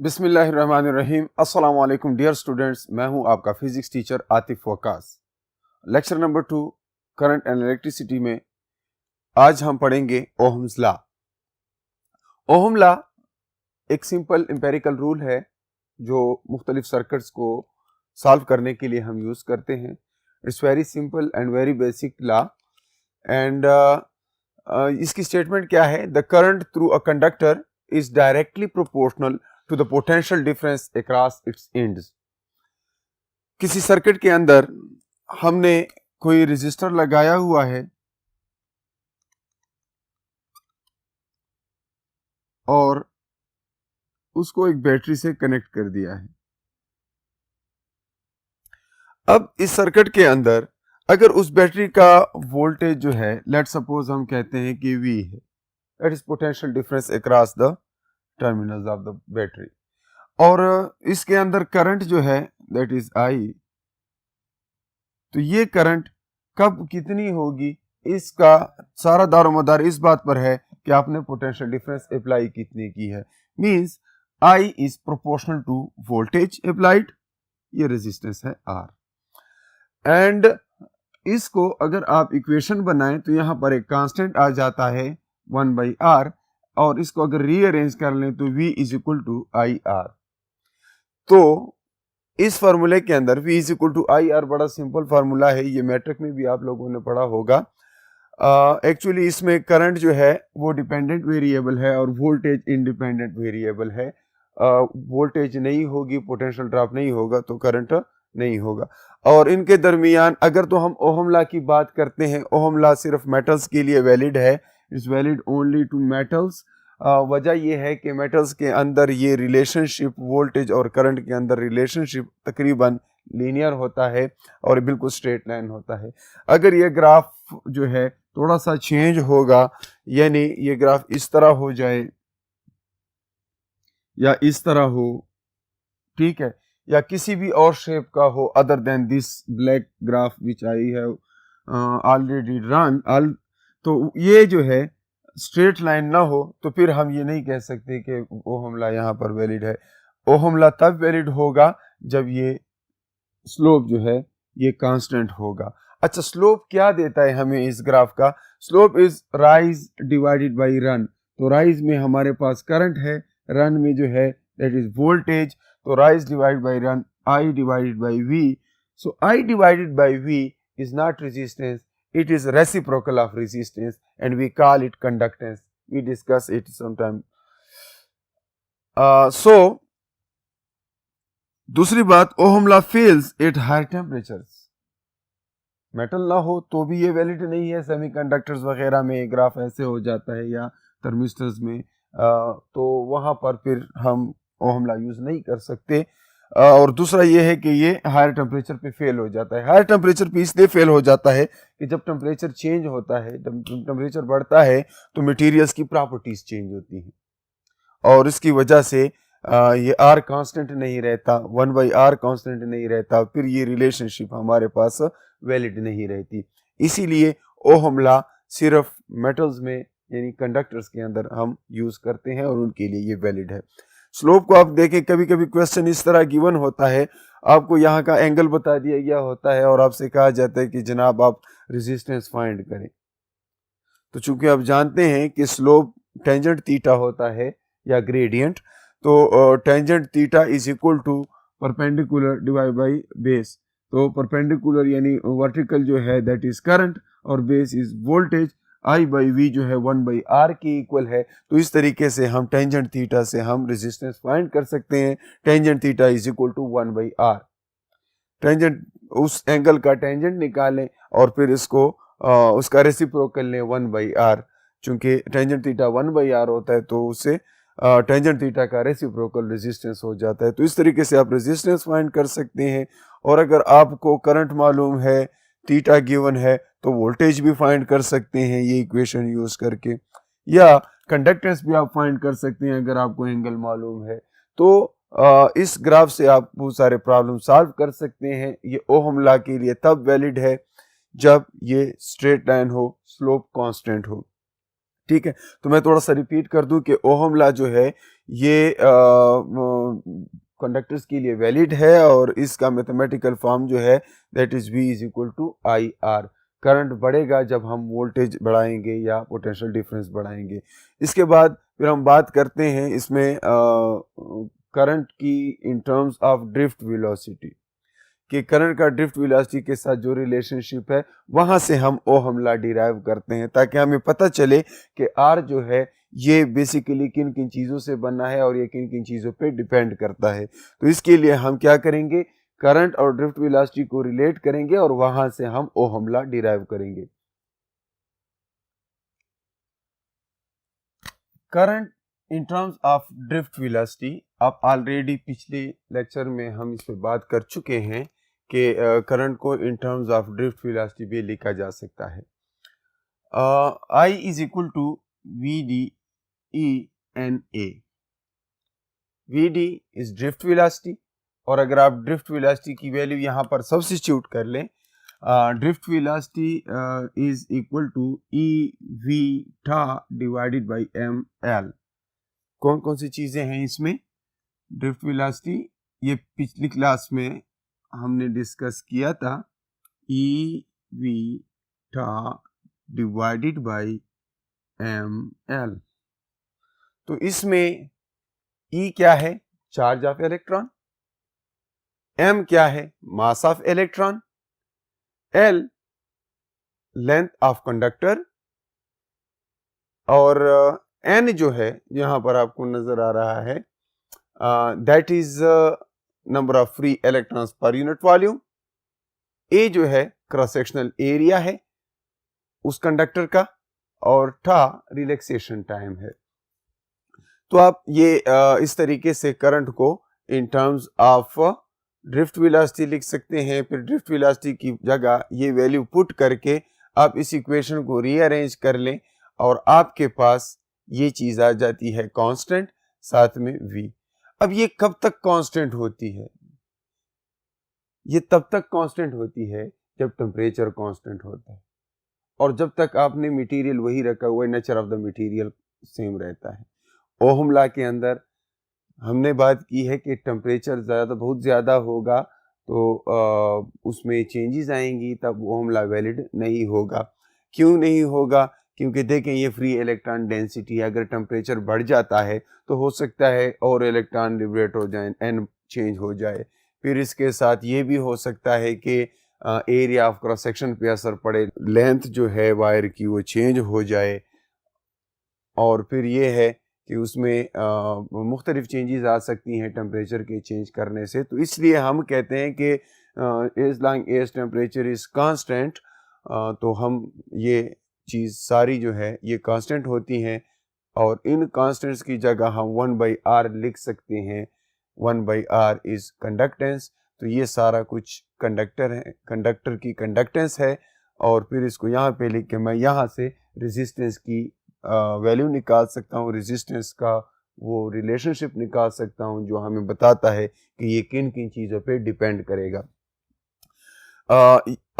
बिस्मिल्लाहिर्रहमानिर्रहीम। अस्सलाम वालेकुम डियर स्टूडेंट्स, मैं हूं आपका physics teacher Atif Waqas. Lecture number 2 current and electricity में आज हम पढ़ेंगे ओहम्स लॉ। ओहम लॉ एक सिंपल एम्पेरिकल रूल है जो मुख्तलिफ सर्किट्स को सॉल्व करने के लिए हम यूज करते हैं। It's very simple and very basic law and इसकी स्टेटमेंट क्या है? The current through a conductor is directly proportional to the potential difference across its ends। किसी सर्किट के अंदर हमने कोई रेजिस्टर लगाया हुआ है और उसको एक बैटरी से कनेक्ट कर दिया है। अब इस सर्किट के अंदर अगर उस बैटरी का वोल्टेज जो है, लेट सपोज हम कहते हैं कि V है, that is potential difference across the terminals of the battery, और इसके अंदर करंट जो है दैट इज I। तो ये करंट कब कितनी होगी, इसका सारा दारोमदार इस बात पर है कि आपने पोटेंशियल डिफरेंस अप्लाई कितनी की है। Means I is proportional to voltage applied, ये रेजिस्टेंस है R। एंड इसको अगर आप इक्वेशन बनाएं तो यहां पर एक कांस्टेंट आ जाता है 1/R, और इसको अगर रीअरेंज कर लें तो V is equal to IR। तो इस फार्मूले के अंदर V is equal to IR बड़ा सिंपल फार्मूला है, ये मैट्रिक में भी आप लोगों ने पढ़ा होगा। एक्चुअली इसमें करंट जो है वो डिपेंडेंट वेरिएबल है और वोल्टेज इंडिपेंडेंट वेरिएबल है। वोल्टेज नहीं होगी, पोटेंशियल ड्रॉप नहीं होगा तो करंट नहीं होगा। और इनके दरमियान अगर तो हम ओहम लॉ की बात करते हैं, ओहम लॉ सिर्फ मेटल्स के लिए वैलिड है, it's valid only to metals. वजह यह है कि मेटल्स के अंदर ये रिलेशनशिप, वोल्टेज और करंट के अंदर रिलेशनशिप तकरीबन लीनियर होता है और बिल्कुल स्ट्रेट लाइन होता है। अगर ये ग्राफ जो है थोड़ा सा चेंज होगा, यानी ये ग्राफ इस तरह हो जाए या इस तरह हो, ठीक है, या किसी भी और शेप का हो other than this black graph which I have already run, तो ये जो है स्ट्रेट लाइन ना हो तो फिर हम ये नहीं कह सकते कि ओहम लॉ यहाँ पर वैलिड है। ओहम लॉ तब वैलिड होगा जब ये स्लोप जो है ये कांस्टेंट होगा। अच्छा, स्लोप क्या देता है हमें इस ग्राफ का? Slope is rise divided by run. तो राइज में हमारे पास करंट है, रन में जो है दैट इज वोल्टेज। तो rise divided by run, I divided by V। So I divided by V is not resistance, it is reciprocal of resistance and we call it conductance. We discuss it sometime. So दूसरी बात, ohm law fails at higher temperatures. Metal ना हो तो भी ये valid नहीं है। Semiconductors वगैरह में ग्राफ ऐसे हो जाता है या थर्मिस्टर्स में, तो वहां पर फिर हम ओहम लॉ यूज नहीं कर सकते। और दूसरा ये है कि ये हायर टेम्परेचर पे फेल हो जाता है। हायर टेम्परेचर पे इसलिए फेल हो जाता है कि जब टेम्परेचर चेंज होता है, टेम्परेचर बढ़ता है तो मटेरियल्स की प्रॉपर्टीज चेंज होती हैं और इसकी वजह से ये R कांस्टेंट नहीं रहता, 1/R कांस्टेंट नहीं रहता, फिर ये रिलेशनशिप हमारे पास वैलिड नहीं रहती। इसीलिए ओहम लॉ सिर्फ मेटल्स में यानी कंडक्टर्स के अंदर हम यूज करते हैं और उनके लिए ये वैलिड है। स्लोप को आप देखें, कभी कभी क्वेश्चन इस तरह गिवन होता है, आपको यहाँ का एंगल बता दिया गया होता है और आपसे कहा जाता है कि जनाब आप रेजिस्टेंस फाइंड करें। तो चूंकि आप जानते हैं कि स्लोप टेंजेंट थीटा होता है या ग्रेडियंट, तो tangent theta is equal to perpendicular divide by base. तो परपेंडिकुलर यानी वर्टिकल जो है दैट इज करंट और बेस इज वोल्टेज। I/V जो है 1/R के इक्वल है। तो इस तरीके से हम टेंजेंट थीटा से हम रेजिस्टेंस फाइंड कर सकते हैं। Tangent theta is equal to 1/R। Tangent, उस एंगल का टेंजेंट निकालें और फिर इसको उसका रेसिप्रोकल लें 1/R। चूंकि टेंजेंट थीटा 1/R होता है तो उससे टेंजेंट थीटा का रेसिप्रोकल रेजिस्टेंस हो जाता है। तो इस तरीके से आप रेजिस्टेंस फाइंड कर सकते हैं। और अगर आपको करंट मालूम है, थीटा गिवन है, तो वोल्टेज भी फाइंड कर सकते हैं ये इक्वेशन यूज करके, या कंडक्टेंस भी आप फाइंड कर सकते हैं अगर आपको एंगल मालूम है। तो इस ग्राफ से आप बहुत सारे प्रॉब्लम सॉल्व कर सकते हैं। ये ओहम लॉ के लिए तब वैलिड है जब ये स्ट्रेट लाइन हो, स्लोप कांस्टेंट हो। ठीक है, तो मैं थोड़ा सा रिपीट कर दूं कि ओहम लॉ जो है ये कंडक्टर्स के लिए वैलिड है और इसका मैथमेटिकल फॉर्म जो है that is V is equal to I R. Current बढ़ेगा जब हम वोल्टेज बढ़ाएंगे या पोटेंशियल डिफरेंस बढ़ाएंगे। इसके बाद फिर हम बात करते हैं इसमें करंट की इन टर्म्स ऑफ ड्रिफ्ट वेलोसिटी, कि करंट का ड्रिफ्ट वेलोसिटी के साथ जो रिलेशनशिप है वहां से हम ओहम लॉ डिराइव करते हैं, ताकि हमें पता चले कि आर जो है ये बेसिकली किन किन चीज़ों से बना है और ये किन किन चीज़ों पे डिपेंड करता है। तो इसके लिए हम क्या करेंगे, करंट और ड्रिफ्ट वेलोसिटी को रिलेट करेंगे और वहां से हम ओहम लॉ डिराइव करेंगे। Current in terms of drift velocity, आप ऑलरेडी पिछले लेक्चर में हम इस पे बात कर चुके हैं कि करंट को in terms of drift velocity भी लिखा जा सकता है। I is equal to V D E N A. V D is drift velocity, और अगर आप ड्रिफ्ट वेलोसिटी की वैल्यू यहाँ पर सब्स्टिट्यूट कर लें, drift velocity is equal to E V था डिवाइडेड बाई एम एल। कौन कौन सी चीज़ें हैं इसमें? ड्रिफ्ट वेलोसिटी ये पिछली क्लास में हमने डिस्कस किया था, ई वी था डिवाइडेड बाई एम एल। तो इसमें ई क्या है? Charge of electron. एम क्या है? Mass of electron. L length of conductor, और एन जो है यहां पर आपको नजर आ रहा है that is number of free electrons per unit volume. A जो है क्रॉस सेक्शनल एरिया है उस कंडक्टर का, और था रिलैक्सेशन टाइम है। तो आप ये इस तरीके से करंट को in terms of drift velocity लिख सकते हैं। फिर ड्रिफ्ट वेलोसिटी की जगह ये वैल्यू पुट करके आप इस इक्वेशन को रीअरेंज कर लें और आपके पास ये चीज आ जाती है कांस्टेंट, साथ में v। अब ये कब तक कांस्टेंट होती है? ये तब तक कांस्टेंट होती है जब टेम्परेचर कांस्टेंट होता है, और जब तक आपने मटेरियल वही रखा हुआ है, nature of the material same रहता है। ओहम लॉ के अंदर हमने बात की है कि टेम्परेचर बहुत ज़्यादा होगा तो उसमें चेंजेस आएंगी, तब ओहम लॉ वैलिड नहीं होगा। क्यों नहीं होगा? क्योंकि देखें ये फ्री इलेक्ट्रॉन डेंसिटी है, अगर टेम्परेचर बढ़ जाता है तो हो सकता है और इलेक्ट्रॉन लिबरेट हो जाए, एन चेंज हो जाए। फिर इसके साथ ये भी हो सकता है कि एरिया ऑफ क्रॉस सेक्शन पे असर पड़े, लेंथ जो है वायर की वो चेंज हो जाए, और फिर ये है कि उसमें मुख्तलिफ चेंजेस आ सकती हैं टेम्परेचर के चेंज करने से। तो इसलिए हम कहते हैं कि as long as temperature is constant, तो हम ये चीज़ सारी जो है ये कांस्टेंट होती हैं, और इन कांस्टेंट्स की जगह हम 1/r लिख सकते हैं। 1/r is conductance. तो ये सारा कुछ कंडक्टर है, कंडक्टर की कंडक्टेंस है, और फिर इसको यहाँ पे लिख के मैं यहाँ से रेजिस्टेंस की वैल्यू निकाल सकता हूँ, रेजिस्टेंस का वो रिलेशनशिप निकाल सकता हूँ जो हमें बताता है कि ये किन किन चीज़ों पे डिपेंड करेगा।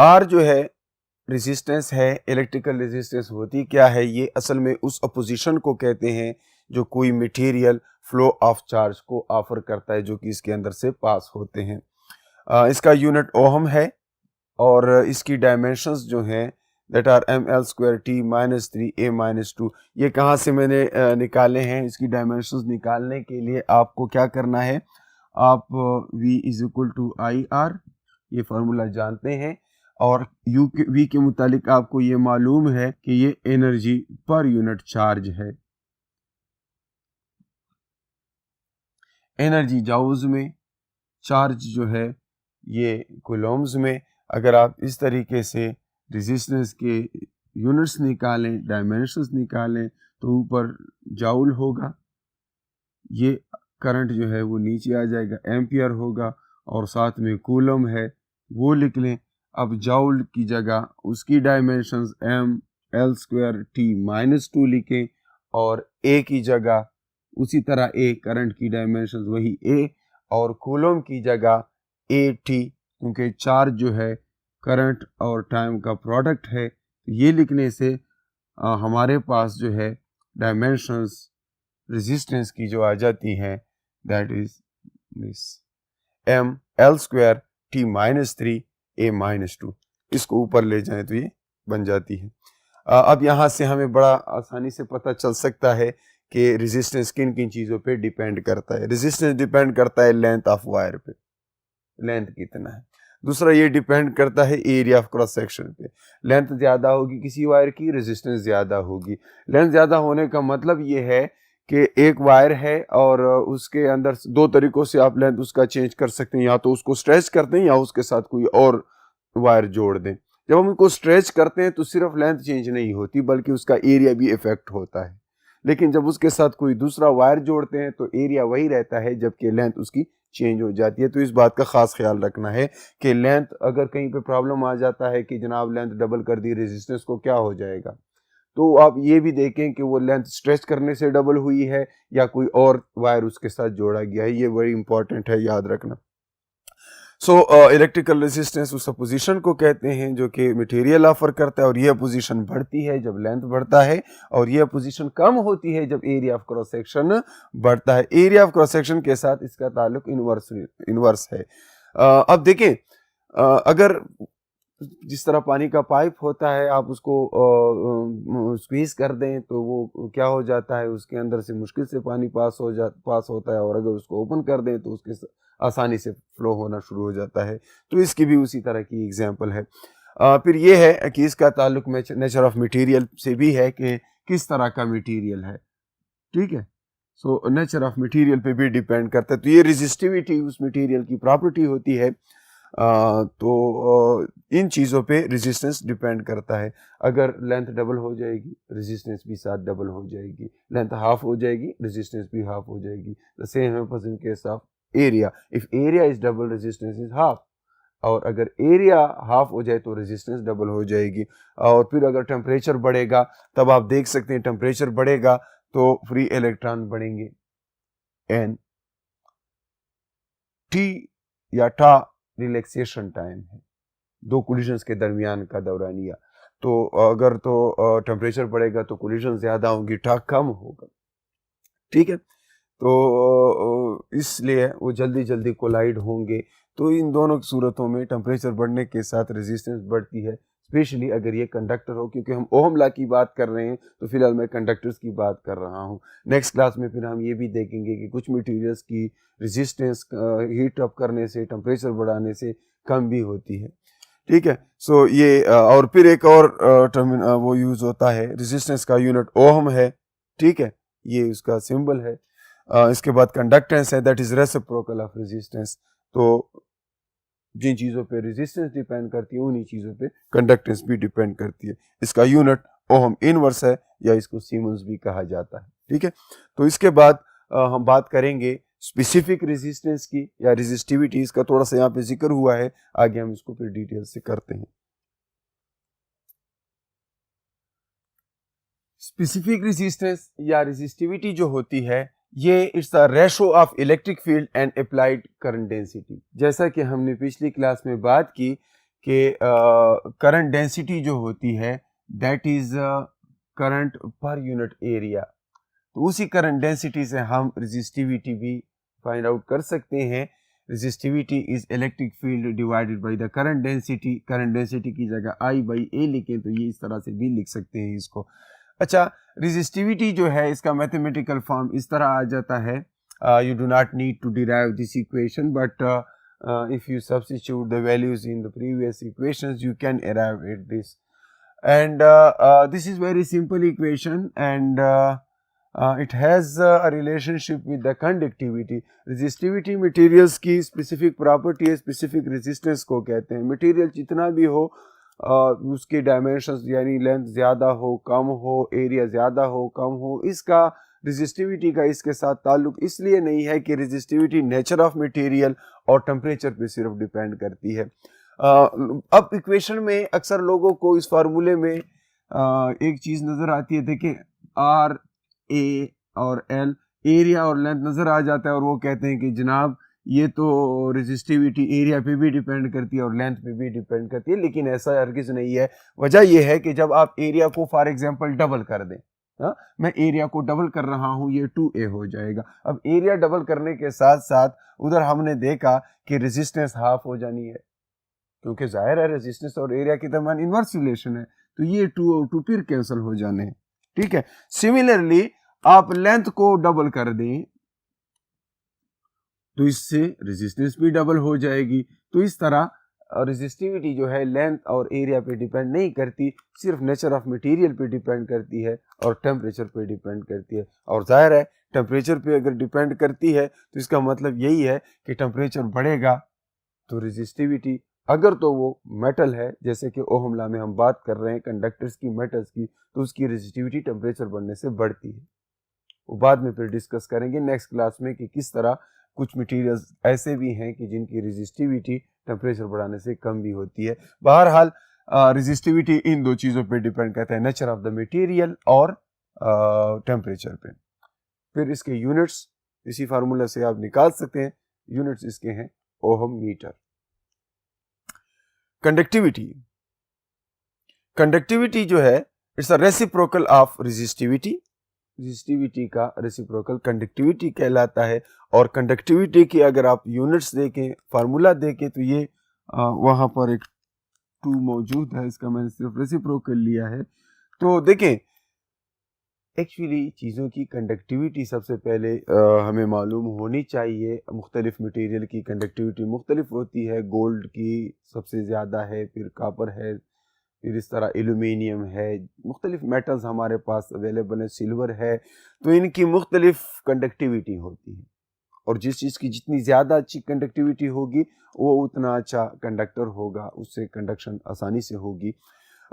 आर जो है रेजिस्टेंस है, इलेक्ट्रिकल रेजिस्टेंस होती क्या है? ये असल में उस अपोजिशन को कहते हैं जो कोई मटेरियल फ्लो ऑफ चार्ज को ऑफर करता है, जो कि इसके अंदर से पास होते हैं। इसका यूनिट ओहम है, और इसकी डायमेंशंस जो हैं that are ml² t - 3 a - 2। ये कहाँ से मैंने निकाले हैं? इसकी डायमेंशंस निकालने के लिए आपको क्या करना है, आप v is equal to I R ये फार्मूला जानते हैं, और v के मुतालिक आपको ये मालूम है कि ये एनर्जी पर यूनिट चार्ज है। एनर्जी जाउज में, चार्ज जो है ये कूलम्ब्स में। अगर आप इस तरीके से रेजिस्टेंस के यूनिट्स निकालें, डायमेंशंस निकालें, तो ऊपर जाउल होगा, ये करंट जो है वो नीचे आ जाएगा, एम्पियर होगा, और साथ में कूलम है वो लिख लें। अब जाउल की जगह उसकी डायमेंशंस ml² t - 2 लिखें, और ए की जगह उसी तरह ए करंट की डायमेंशंस वही ए, और कूलम की जगह ए टी, क्योंकि चार्ज जो है करंट और टाइम का प्रोडक्ट है। ये लिखने से हमारे पास जो है डायमेंशंस रेजिस्टेंस की जो आ जाती हैं that is this m l square t minus 3 a minus 2, इसको ऊपर ले जाएं तो ये बन जाती है। अब यहाँ से हमें बड़ा आसानी से पता चल सकता है कि रेजिस्टेंस किन किन चीज़ों पे डिपेंड करता है। रेजिस्टेंस डिपेंड करता है लेंथ ऑफ वायर पे, लेंथ कितना है। दूसरा ये डिपेंड करता है एरिया ऑफ क्रॉस सेक्शन पे, लेंथ ज़्यादा होगी किसी वायर की, रेजिस्टेंस ज़्यादा होगी। लेंथ ज़्यादा होने का मतलब ये है कि एक वायर है और उसके अंदर दो तरीकों से आप लेंथ उसका चेंज कर सकते हैं, या तो उसको स्ट्रेच करते हैं या उसके साथ कोई और वायर जोड़ दें। जब हम उनको स्ट्रेच करते हैं तो सिर्फ लेंथ चेंज नहीं होती बल्कि उसका एरिया भी इफेक्ट होता है, लेकिन जब उसके साथ कोई दूसरा वायर जोड़ते हैं तो एरिया वही रहता है जबकि लेंथ उसकी चेंज हो जाती है। तो इस बात का खास ख्याल रखना है कि लेंथ अगर कहीं पे प्रॉब्लम आ जाता है कि जनाब लेंथ डबल कर दी, रेजिस्टेंस को क्या हो जाएगा, तो आप ये भी देखें कि वो लेंथ स्ट्रेच करने से डबल हुई है या कोई और वायर उसके साथ जोड़ा गया है। ये बड़ी इंपॉर्टेंट है, याद रखना। सो इलेक्ट्रिकल रेजिस्टेंस उस पोजीशन को कहते हैं जो कि मटेरियल ऑफर करता है, और यह पोजीशन बढ़ती है जब लेंथ बढ़ता है, और यह पोजीशन कम होती है जब एरिया ऑफ क्रॉस सेक्शन बढ़ता है। एरिया ऑफ क्रॉस सेक्शन के साथ इसका ताल्लुक इनवर्स है। अब देखें, अगर जिस तरह पानी का पाइप होता है आप उसको स्क्वीज कर दें तो वो क्या हो जाता है, उसके अंदर से मुश्किल से पानी पास होता है, और अगर उसको ओपन कर दें तो उसके आसानी से फ्लो होना शुरू हो जाता है। तो इसकी भी उसी तरह की एग्जांपल है। फिर ये है कि इसका ताल्लुक नेचर ऑफ मटेरियल से भी है कि किस तरह का मटेरियल है, ठीक है। सो नेचर ऑफ मटेरियल पे भी डिपेंड करता है। तो ये रेजिस्टिविटी उस मटेरियल की प्रॉपर्टी होती है। तो इन चीज़ों पे रेजिस्टेंस डिपेंड करता है। अगर लेंथ डबल हो जाएगी रेजिस्टेंस भी साथ डबल हो जाएगी, लेंथ हाफ हो जाएगी रेजिस्टेंस भी हाफ हो जाएगी। The same happens in case of area, if area is double resistance is half, और अगर एरिया हाफ हो जाए तो रेजिस्टेंस डबल हो जाएगी। और फिर अगर टेम्परेचर बढ़ेगा तब आप देख सकते हैं टेम्परेचर बढ़ेगा तो फ्री इलेक्ट्रॉन बढ़ेंगे, एन टी या टा रिलैक्सेशन टाइम है, दो कोलिजन्स के दरमियान का दौरानिया। तो अगर तो टेम्परेचर बढ़ेगा तो कोलिजन ज़्यादा होंगी, टा कम होगा, ठीक है। तो इसलिए वो जल्दी जल्दी कोलाइड होंगे। तो इन दोनों सूरतों में टेम्परेचर बढ़ने के साथ रेजिस्टेंस बढ़ती है, स्पेशली अगर ये कंडक्टर हो, क्योंकि हम ओहम लॉ की बात कर रहे हैं तो फिलहाल मैं कंडक्टर्स की बात कर रहा हूँ। नेक्स्ट क्लास में फिर हम ये भी देखेंगे कि कुछ मटेरियल्स की रेजिस्टेंस हीट अप करने से, टेम्परेचर बढ़ाने से कम भी होती है, ठीक है। सो ये और फिर एक और टर्म वो यूज़ होता है, रेजिस्टेंस का यूनिट ओहम है, ठीक है, ये उसका सिंबल है। इसके बाद कंडक्टेंस है, that is reciprocal of resistance. तो जिन चीज़ों पे रेजिस्टेंस डिपेंड करती है उन्हीं चीज़ों पे कंडक्टेंस भी डिपेंड करती है। इसका यूनिट ओहम इनवर्स है या इसको सीमेंस भी कहा जाता है, ठीक है। तो इसके बाद हम बात करेंगे स्पेसिफिक रेजिस्टेंस की या रेजिस्टिविटी, इसका थोड़ा सा यहाँ पे जिक्र हुआ है, आगे हम इसको फिर डिटेल से करते हैं। स्पेसिफिक रेजिस्टेंस या रेजिस्टिविटी जो होती है ये it's the ratio of electric field and applied current density. जैसा कि हमने पिछली क्लास में बात की कि करंट डेंसिटी जो होती है that is current per unit area, तो उसी करंट डेंसिटी से हम रेजिस्टिविटी भी फाइंड आउट कर सकते हैं। Resistivity is electric field divided by the current density. Current density की जगह I बाई A लिखें तो ये इस तरह से भी लिख सकते हैं इसको। अच्छा, रेजिस्टिविटी जो है इसका मैथमेटिकल फॉर्म इस तरह आ जाता है, you do not need to derive this equation but if you substitute the values in the previous equations you can arrive at this, and this is very simple equation and it has a relationship with the conductivity. resistivity materials की specific property है, specific resistance को कहते हैं। material जितना भी हो उसके dimensions यानी लेंथ ज़्यादा हो कम हो, एरिया ज़्यादा हो कम हो, इसका रेजिस्टिविटी का इसके साथ ताल्लुक इसलिए नहीं है कि रेजिस्टिविटी नेचर ऑफ मटेरियल और टेम्परेचर पे सिर्फ डिपेंड करती है। अब इक्वेशन में अक्सर लोगों को इस फार्मूले में एक चीज़ नज़र आती है, देखिए आर ए और एल, एरिया और लेंथ नज़र आ जाता है और वो कहते हैं कि जनाब ये तो रेजिस्टिविटी एरिया पे भी डिपेंड करती है और लेंथ पे भी डिपेंड करती है, लेकिन ऐसा हरगिज़ नहीं है। वजह यह है कि जब आप एरिया को फॉर एग्जांपल डबल कर दें, हाँ, मैं एरिया को डबल कर रहा हूँ, ये 2a हो जाएगा। अब एरिया डबल करने के साथ साथ उधर हमने देखा कि रेजिस्टेंस हाफ हो जानी है, क्योंकि जाहिर है रेजिस्टेंस और एरिया के दरमियान इनवर्स रिलेशन है, तो ये 2 और 2 फिर कैंसिल हो जाने हैं। ठीक है, सिमिलरली आप लेंथ को डबल कर दें तो इससे रेजिस्टेंस भी डबल हो जाएगी। तो इस तरह रेजिस्टिविटी जो है लेंथ और एरिया पे डिपेंड नहीं करती, सिर्फ नेचर ऑफ मटेरियल पे डिपेंड करती है और टेम्परेचर पे डिपेंड करती है। और जाहिर है टेम्परेचर पे अगर डिपेंड करती है तो इसका मतलब यही है कि टेम्परेचर बढ़ेगा तो रेजिस्टिविटी, अगर तो वो मेटल है जैसे कि ओहम लॉ में हम बात कर रहे हैं कंडक्टर्स की, मेटल्स की, तो उसकी रेजिस्टिविटी टेम्परेचर बढ़ने से बढ़ती है। वो बाद में फिर डिस्कस करेंगे नेक्स्ट क्लास में कि किस तरह कुछ मटेरियल्स ऐसे भी हैं कि जिनकी रेजिस्टिविटी टेम्परेचर बढ़ाने से कम भी होती है। बहरहाल रेजिस्टिविटी इन दो चीज़ों पे डिपेंड करता है, नेचर ऑफ द मटेरियल और टेम्परेचर पे। फिर इसके यूनिट्स इसी फार्मूला से आप निकाल सकते हैं, यूनिट्स इसके हैं ओहम मीटर। कंडक्टिविटी, कंडक्टिविटी जो है it's a reciprocal of resistivity, resistivity का रेसिप्रोकल कंडक्टिविटी कहलाता है। और कंडक्टिविटी की अगर आप यूनिट्स देखें, फार्मूला देखें, तो ये वहाँ पर एक 2 मौजूद है, इसका मैंने सिर्फ रेसिप्रोकल लिया है। तो देखें एक्चुअली चीज़ों की कंडक्टिविटी सबसे पहले हमें मालूम होनी चाहिए। मुख्तलिफ मटेरियल की कंडक्टिविटी मुख्तलिफ होती है, गोल्ड की सबसे ज़्यादा है, फिर कापर है, फिर इस तरह एल्यूमिनियम है, मुख्तलिफ मेटल्स हमारे पास अवेलेबल है, सिल्वर है, तो इनकी मुख्तलिफ कंडक्टिविटी होती है। और जिस चीज़ की जितनी ज़्यादा अच्छी कंडक्टिविटी होगी वो उतना अच्छा कंडक्टर होगा, उससे कंडक्शन आसानी से होगी।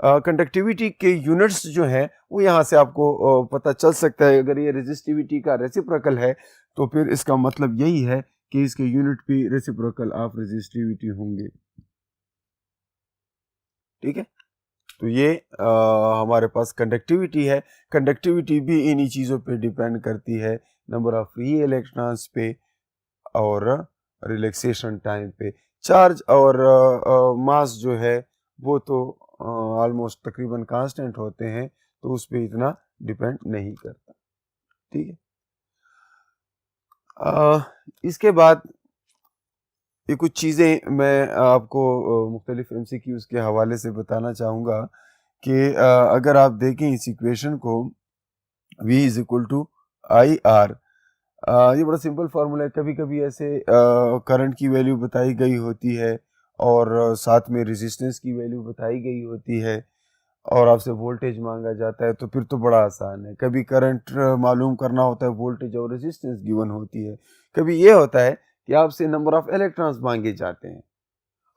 कंडक्टिविटी के यूनिट्स जो हैं वो यहाँ से आपको पता चल सकता है। अगर ये रेजिस्टिविटी का रेसिप्रोकल है तो फिर इसका मतलब यही है कि इसके यूनिट भी रेसिप्रोकल ऑफ रेजिस्टिविटी होंगे। ठीक है, तो ये हमारे पास कंडक्टिविटी है। कंडक्टिविटी भी इन्हीं चीज़ों पे डिपेंड करती है, नंबर ऑफ फ्री इलेक्ट्रॉन्स पे और रिलैक्सेशन टाइम पे। चार्ज और मास जो है वो तो ऑलमोस्ट तकरीबन कांस्टेंट होते हैं, तो उस पर इतना डिपेंड नहीं करता। ठीक है, इसके बाद ये कुछ चीज़ें मैं आपको मुख्तलिफ MCQs के हवाले से बताना चाहूँगा कि अगर आप देखें इस इक्वेशन को V is equal to I R, ये बड़ा सिंपल फार्मूला है। कभी कभी ऐसे करंट की वैल्यू बताई गई होती है और साथ में रेजिस्टेंस की वैल्यू बताई गई होती है और आपसे वोल्टेज मांगा जाता है, तो फिर तो बड़ा आसान है। कभी करंट मालूम करना होता है, वोल्टेज और रेजिस्टेंस गिवन होती है। कभी ये होता है कि आपसे नंबर ऑफ इलेक्ट्रॉन्स मांगे जाते हैं।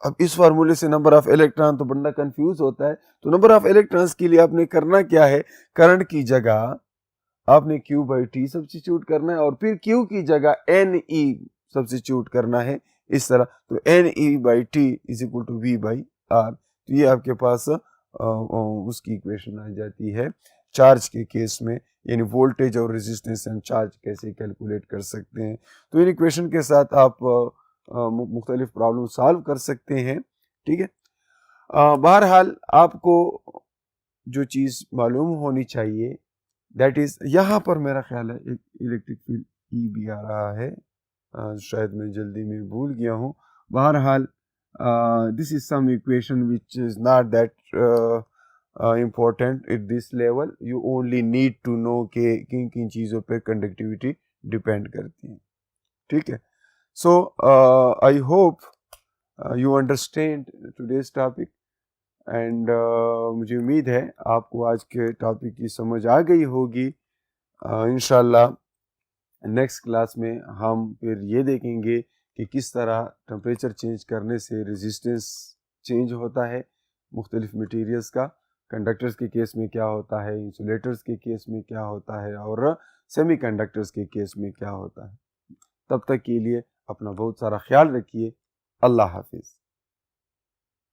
अब इस फार्मूले से नंबर ऑफ इलेक्ट्रॉन तो बंदा कंफ्यूज होता है। तो नंबर ऑफ इलेक्ट्रॉन्स के लिए आपने करना क्या है, करंट की जगह आपने Q/T सब्स्टिट्यूट करना है और फिर Q की जगह Ne सब्स्टिट्यूट करना है, इस तरह। तो Ne/T is equal to V/R। तो ये आपके पास उसकी इक्वेशन आ जाती है चार्ज के केस में, यानी वोल्टेज और रेजिस्टेंस एंड चार्ज कैसे कैलकुलेट कर सकते हैं। तो इन इक्वेशन के साथ आप मुख्तलिफ प्रॉब्लम सॉल्व कर सकते हैं। ठीक है, बहरहाल आपको जो चीज़ मालूम होनी चाहिए दैट इज, यहाँ पर मेरा ख्याल है एक इलेक्ट्रिक फील्ड ई भी आ रहा है, शायद मैं जल्दी में भूल गया हूँ। बहरहाल this is some equation which is not that important at this level. You only need to know कि किन किन चीज़ों पे कंडक्टिविटी डिपेंड करती है। ठीक है, so I hope you understand today's topic and मुझे उम्मीद है आपको आज के टॉपिक की समझ आ गई होगी। इंशाल्लाह नेक्स्ट क्लास में हम फिर ये देखेंगे कि किस तरह टेम्परेचर चेंज करने से रेजिस्टेंस चेंज होता है मुख्तलिफ मटेरियल्स का, कंडक्टर्स के केस में क्या होता है, इंसुलेटर्स के केस में क्या होता है और सेमीकंडक्टर्स के केस में क्या होता है। तब तक के लिए अपना बहुत सारा ख्याल रखिए। अल्लाह हाफिज़।